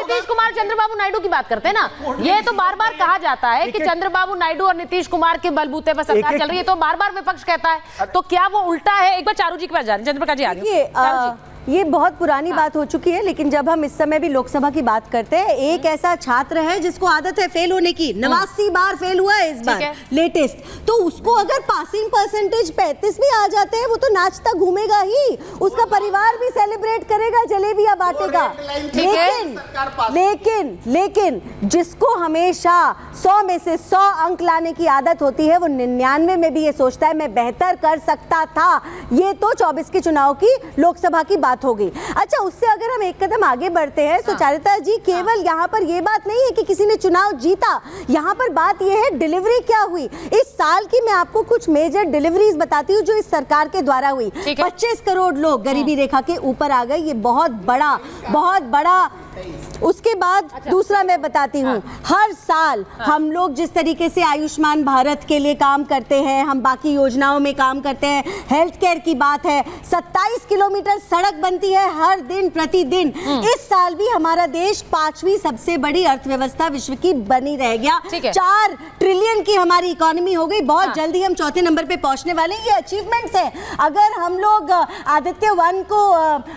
नीतीश कुमार चंद्रबाबू नायडू की बात करते हैं ना, ये तो बार बार कहा जाता है कि चंद्रबाबू नायडू और नीतीश कुमार के बलबूते पर सरकार चल रही है, तो बार बार विपक्ष कहता है, तो क्या वो उल्टा है? एक बार चारू जी के पास जा रहे हैं, चंद्रप्रकाश जी आ रही है। ये बहुत पुरानी बात हो चुकी है, लेकिन जब हम इस समय भी लोकसभा की बात करते हैं, एक ऐसा छात्र है जिसको आदत है फेल होने की, 89 बार फेल हुआ है इस बार लेटेस्ट, तो उसको अगर पासिंग परसेंटेज 35 भी आ जाते हैं, वो तो नाचता घूमेगा ही, उसका परिवार भी सेलिब्रेट करेगा, जलेबियां बांटेगा। लेकिन जिसको हमेशा 100 में से 100 अंक लाने की आदत होती है, वो 99 में भी ये सोचता है मैं बेहतर कर सकता था। ये तो 24 के चुनाव की लोकसभा की बात हो गई। अच्छा, उससे अगर हम एक कदम आगे बढ़ते हैं, सुचारिता जी, केवल यहाँ पर ये बात नहीं है कि किसी ने चुनाव जीता, यहाँ पर बात ये है डिलीवरी क्या हुई। इस साल की मैं आपको कुछ मेजर डिलीवरीज बताती हूँ जो इस सरकार के द्वारा हुई। 25 करोड़ लोग गरीबी रेखा के ऊपर आ गए, ये बहुत बड़ा। उसके बाद दूसरा मैं बताती हूँ, हर साल हम लोग जिस तरीके से आयुष्मान भारत के लिए काम करते हैं, हम बाकी योजनाओं में काम करते हैं, हेल्थ केयर की बात है, 27 किलोमीटर सड़क बनती है हर दिन प्रतिदिन। इस साल भी हमारा देश 5वीं सबसे बड़ी अर्थव्यवस्था विश्व की बनी रह गया, 4 ट्रिलियन की हमारी इकोनॉमी हो गई। बहुत जल्दी हम चौथे नंबर पे पहुंचने वाले हैं। ये अचीवमेंट्स है। अगर हम लोग आदित्य 1 को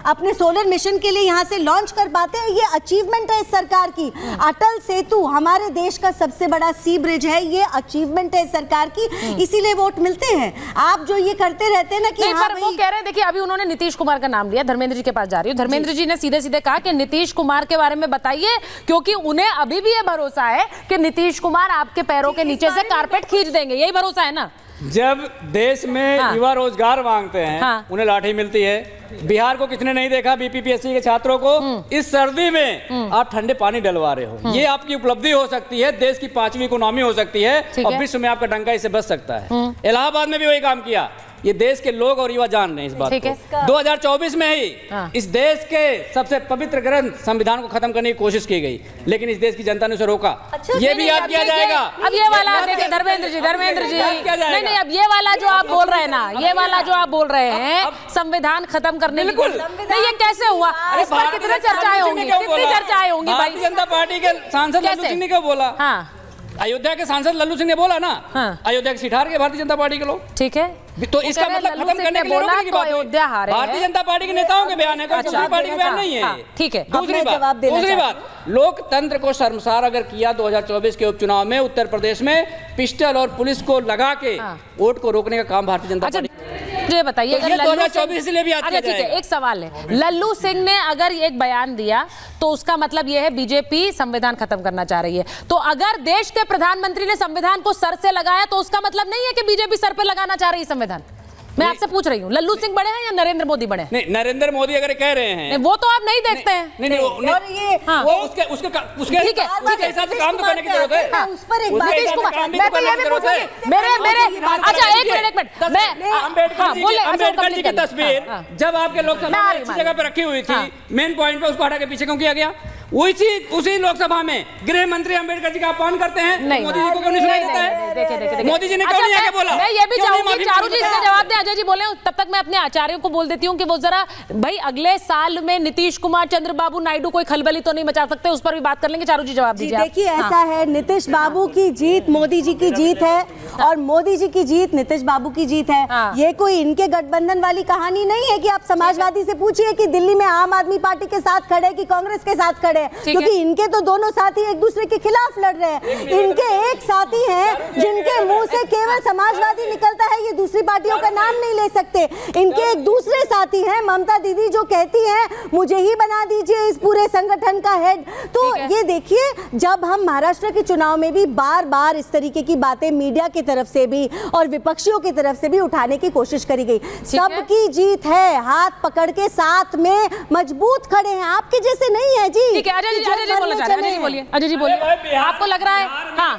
अपने सोलर मिशन के लिए यहाँ से लॉन्च कर पाते हैं, ये अचीवमेंट है इस सरकार की। अटल सेतु हमारे देश का सबसे बड़ा सी ब्रिज है, ये अचीवमेंट है इस सरकार की, इसीलिए वोट मिलते हैं। आप जो ये करते रहते हैं ना कि हाँ, वो कह रहे हैं, देखिए अभी उन्होंने नीतीश कुमार का नाम लिया, धर्मेंद्र जी के पास जा रही हूँ। धर्मेंद्र जी ने सीधे सीधे कहा कि नीतीश कुमार के बारे में बताइए, क्योंकि उन्हें अभी भी ये भरोसा है कि नीतीश कुमार आपके पैरों के नीचे से कारपेट खींच देंगे, यही भरोसा है ना। जब देश में युवा रोजगार मांगते हैं, उन्हें लाठी मिलती है। बिहार को किसने नहीं देखा, बीपीपीएससी के छात्रों को इस सर्दी में आप ठंडे पानी डलवा रहे हो। ये आपकी उपलब्धि हो सकती है, देश की 5वीं इकोनॉमी हो सकती है, और विश्व में आपका डंका इससे बच सकता है। इलाहाबाद में भी वही काम किया। ये देश के लोग और युवा जान रहे हैं इस बात को। 2024 में ही इस देश के सबसे पवित्र ग्रंथ संविधान को खत्म करने की कोशिश की गई, लेकिन इस देश की जनता ने उसे रोका। ये भी याद किया जाएगा। अब ये वाला देखिए धर्मेंद्र जी नहीं, अब ये वाला जो आप बोल रहे हैं ना, ये वाला जो आप बोल रहे हैं संविधान खत्म करने की, नहीं ये कैसे हुआ? इस पर कितनी चर्चाएं होंगी, कितनी चर्चाएं होंगी भाई। भारतीय जनता पार्टी के सांसद लल्लू सिंह ने क्यों बोला? अयोध्या के सांसद लल्लू सिंह ने बोला ना, अयोध्या की सीट हार गए भारतीय जनता पार्टी के लोग। ठीक है, तो इसका मतलब खत्म करने के लिए रोकने की बात है। भारतीय जनता पार्टी के नेताओं के बयान है, कोई दूसरी पार्टी के बयान नहीं है। ठीक है, दूसरी बात, लोकतंत्र को शर्मसार अगर किया 2024 के उपचुनाव में उत्तर प्रदेश में पिस्टल और पुलिस को लगा के वोट को रोकने का काम भारतीय जनता पार्टी। मुझे बताइए, 2024 से भी ठीक है, एक सवाल है, लल्लू सिंह ने अगर एक बयान दिया तो उसका मतलब यह है बीजेपी संविधान खत्म करना चाह रही है। तो अगर देश के प्रधानमंत्री ने संविधान को सर से लगाया तो उसका मतलब नहीं है कि बीजेपी सर पे लगाना चाह रही है संविधान। मैं आपसे पूछ रही हूँ, लल्लू सिंह बड़े हैं या नरेंद्र मोदी बड़े हैं? नहीं, नरेंद्र मोदी अगर कह रहे हैं, वो तो आप नहीं देखते हैं। नहीं, और ये वो उसके हिसाब से काम तो करने की जरूरत है। उस पर एक बात, मैं तो ये भी पूछूंगी, मेरे अच्छा एक मिनट मैं अम्बेडकर जी की तस्वीर जब आपके लोकसभा में अच्छी जगह पर रखी हुई थी, मेन पॉइंट पे उसको हटा के पीछे क्यों किया गया? उसी लोकसभा में गृह मंत्री अम्बेडकर जी का अपमान करते हैं, मोदी जी को क्यों नहीं सुनाई देता है? मोदी जी ने क्यों नहीं आके बोला? मैं ये भी चाहूंगी चारू जी इसका जवाब दें, अजय जी बोले, तब तक मैं अपने आचार्यों को बोल देती हूँ कि वो जरा भाई अगले साल में नीतीश कुमार चंद्रबाबू नायडू कोई खलबली तो नहीं मचा सकते, उस पर भी बात कर लेंगे। चारू जी जवाब दीजिए। देखिए ऐसा है, नीतीश बाबू की जीत मोदी जी की जीत है, और मोदी जी की जीत नीतीश बाबू की जीत है। ये कोई इनके गठबंधन वाली कहानी नहीं है कि आप समाजवादी से पूछिए कि दिल्ली में आम आदमी पार्टी के साथ खड़े कि कांग्रेस के साथ खड़े, क्योंकि इनके तो दोनों साथी एक दूसरे के खिलाफ लड़ रहे हैं। इनके एक साथी हैं जिनके मुंह से केवल समाजवादी निकलता है, ये दूसरी पार्टियों का नाम नहीं ले सकते। इनके एक दूसरे साथी हैं ममता दीदी, जो कहती हैं मुझे ही बना दीजिए इस पूरे संगठन का हेड। तो ये देखिए, जब हम महाराष्ट्र के चुनाव में भी बार बार इस तरीके की बातें मीडिया की तरफ से भी और विपक्षियों की तरफ से भी उठाने की कोशिश करी गई। सबकी जीत है, हाथ पकड़ के साथ में मजबूत खड़े हैं, आपके जैसे नहीं है जी। ठीक है, अजय जी बोलिए, अजय जी बोलिए, आपको लग रहा है?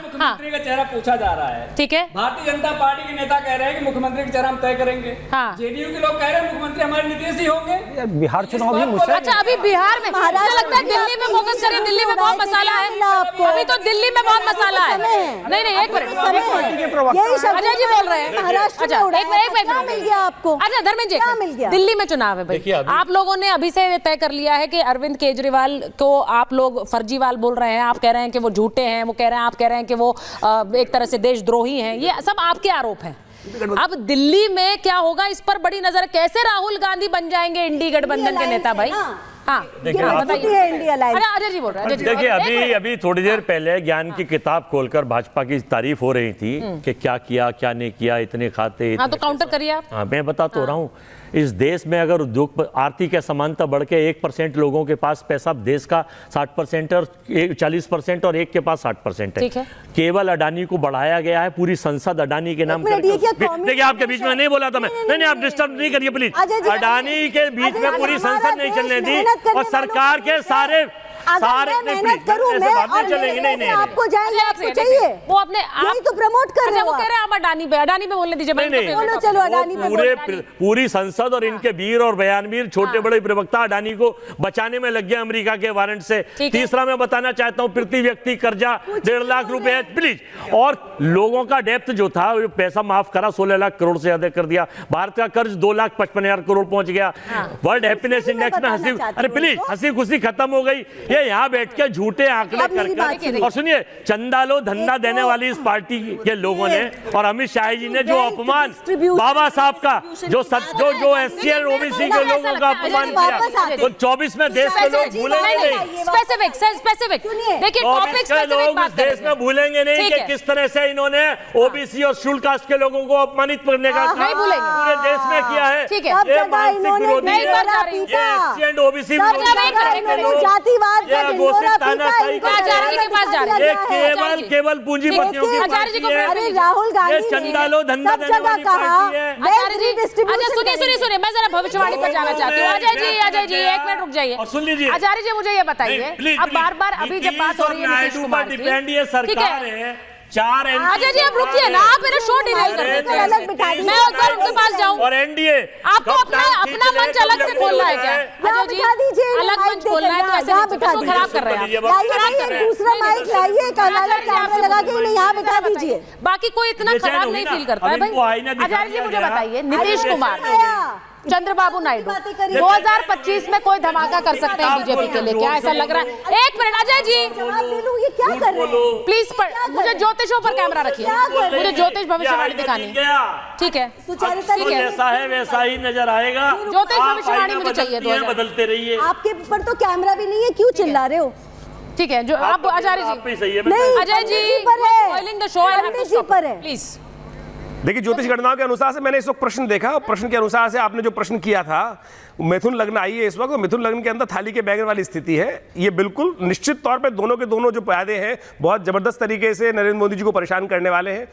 मुख्यमंत्री का चेहरा पूछा जा रहा है, ठीक है। भारतीय जनता पार्टी के नेता कह रहे हैं कि मुख्यमंत्री का चेहरा हम तय करेंगे। जेडीयू के लोग कह रहे हैं मुख्यमंत्री हमारे नीतीश ही होंगे। बिहार चुनाव भी मुझसे। अच्छा, अभी बिहार में मुझे लगता है दिल्ली में फोकस करें, दिल्ली में बहुत मसाला है अभी, तो दिल्ली में बहुत मसाला है। नहीं, एक मिनट, अजय जी बोल रहे हैं महाराष्ट्र। अच्छा, एक मिनट मिल गया आपको। अच्छा धर्मेंद्र जी, दिल्ली में चुनाव है भाई, आप लोगों ने अभी से तय कर लिया है कि अरविंद केजरीवाल को आप लोग फर्जीवाल बोल रहे हैं, आप कह रहे हैं कि वो झूठे हैं, वो कह रहे हैं, आप कह रहे हैं कि वो एक तरह से देशद्रोही हैं, ये सब आपके आरोप हैं। अब दिल्ली में क्या होगा इस पर बड़ी नजर, कैसे राहुल गांधी बन जाएंगे इंडी गठबंधन के नेता भाई? हाँ देखिए अजय जी बोल रहे हैं। देखिए अभी थोड़ी देर पहले ज्ञान की किताब खोलकर भाजपा की तारीफ हो रही थी कि क्या किया क्या नहीं किया, इतने खाते। हाँ तो काउंटर करिए आप। हाँ मैं बता तो रहा हूँ, इस देश में अगर उद्योग आर्थिक असमानता बढ़ के 1% लोगों के पास पैसा, देश का 60% और 40% और एक के पास 60% है। केवल अडानी को बढ़ाया गया है, पूरी संसद अडानी के नाम। देखिए आपके बीच में नहीं बोला था मैं, नहीं आप डिस्टर्ब नहीं करिए प्लीज। अडानी के बीच में पूरी संसद नहीं चलने दी और सरकार के सारे मेहनत करूं मैं और चलेंगे नहीं आपको जाएंगे, आपको चाहिए वो अपने यही तो प्रमोट कर रहे हो। वो कह रहे हैं आप अडानी पे बोलने दीजिए। बोलो चलो अडानी पे। पूरी संसद और इनके वीर और बयानवीर छोटे बड़े प्रवक्ता अडानी को बचाने में लग गए अमेरिका के वारंट से। तीसरा मैं बताना चाहता हूं, प्रति व्यक्ति कर्जा 1.5 लाख रुपए प्लीज, और लोगों का डेप्थ जो था पैसा माफ करा, 16 लाख करोड़ से अधिक कर दिया। भारत का कर्ज 2,55,000 करोड़ पहुंच गया। वर्ल्ड हैप्पीनेस इंडेक्स में हंसी, अरे प्लीज हंसी खुशी खत्म हो गई। ये यहाँ बैठ के झूठे आंकड़े करके, और सुनिए चंदा लो धंधा देने वाली इस पार्टी के लोगों ने और अमित शाह जी ने जो अपमान बाबा साहब का जो SC और OBC के लोगों का अपमान किया, तो 24 में देश के लोग भूलेंगे नहीं। स्पेसिफिक देखिए टॉपिक स्पेसिफिक बात करें। देश में भूलेंगे नहीं कि किस तरह से इन्होंने OBC और शेड्यूल कास्ट के लोगों को अपमानित करने का नहीं भूलेंगे, पूरे देश में किया है। ठीक है, ये मानसिक विरोधी है, ये SC और OBC जातिवाद का ढिंढोरा पीटा, आचार्य जी के पास जा रहे हैं। ये केवल पूंजीपतियों की पार्टी है। अरे राहुल गांधी ये चंदा लो धंधा देने वाली पार्टी है। आचार्य जी सुनिए, मैं जरा भविष्यवाणी पर जाना चाहती हूँ। अजय जी 1 मिनट रुक जाइए। सुन लीजिए आचार्य जी मुझे ये बताइए, अब बार अभी जब बात हो रही है नीतीश कुमार की, ये सरकार है 4 अजय जी आप रुकिए ना, आप मेरा शो डिनाई कर देते हैं। मैं एक बार उनके पास जाऊं और NDA आपको अपना मंच अलग से खोलना है क्या? अजय जी अलग मंच खोलना है तो ऐसे तो खराब कर रहे हैं। दूसरा माइक लाइए, कैमरा लगा के नहीं यहाँ बिठा दीजिए। बाकी कोई इतना खराब नहीं फील करता है भाई। आचार्य जी मुझे बताइए, नीतीश कुमार, चंद्रबाबू नायडू 2025 में कोई धमाका कर सकते हैं बीजेपी के लिए, क्या ऐसा लग रहा है? 1 मिनट अजय जी, ये क्या कर रहे हैं प्लीज मुझे ज्योतिषों पर कैमरा रखिए, मुझे ज्योतिष भविष्यवाणी दिखानी है। ठीक है, जैसा है वैसा ही नजर आएगा। ज्योतिष भविष्यवाणी मुझे चाहिए। 2000 बदलते रहिए। आपके पर तो कैमरा भी नहीं है, क्यों चिल्ला रहे हो? ठीक है, जो आप आचार्य जी, नहीं Ajay ji spoiling the show, I have to stop please. देखिए ज्योतिष गणनाओं के अनुसार से मैंने इस वक्त प्रश्न देखा, प्रश्न के अनुसार से आपने जो प्रश्न किया था, मिथुन लग्न आई है इस वक्त, मिथुन लग्न के अंदर थाली के बैगन वाली स्थिति है। ये बिल्कुल निश्चित तौर पे दोनों के दोनों जो प्यादे हैं बहुत जबरदस्त तरीके से नरेंद्र मोदी जी को परेशान करने वाले हैं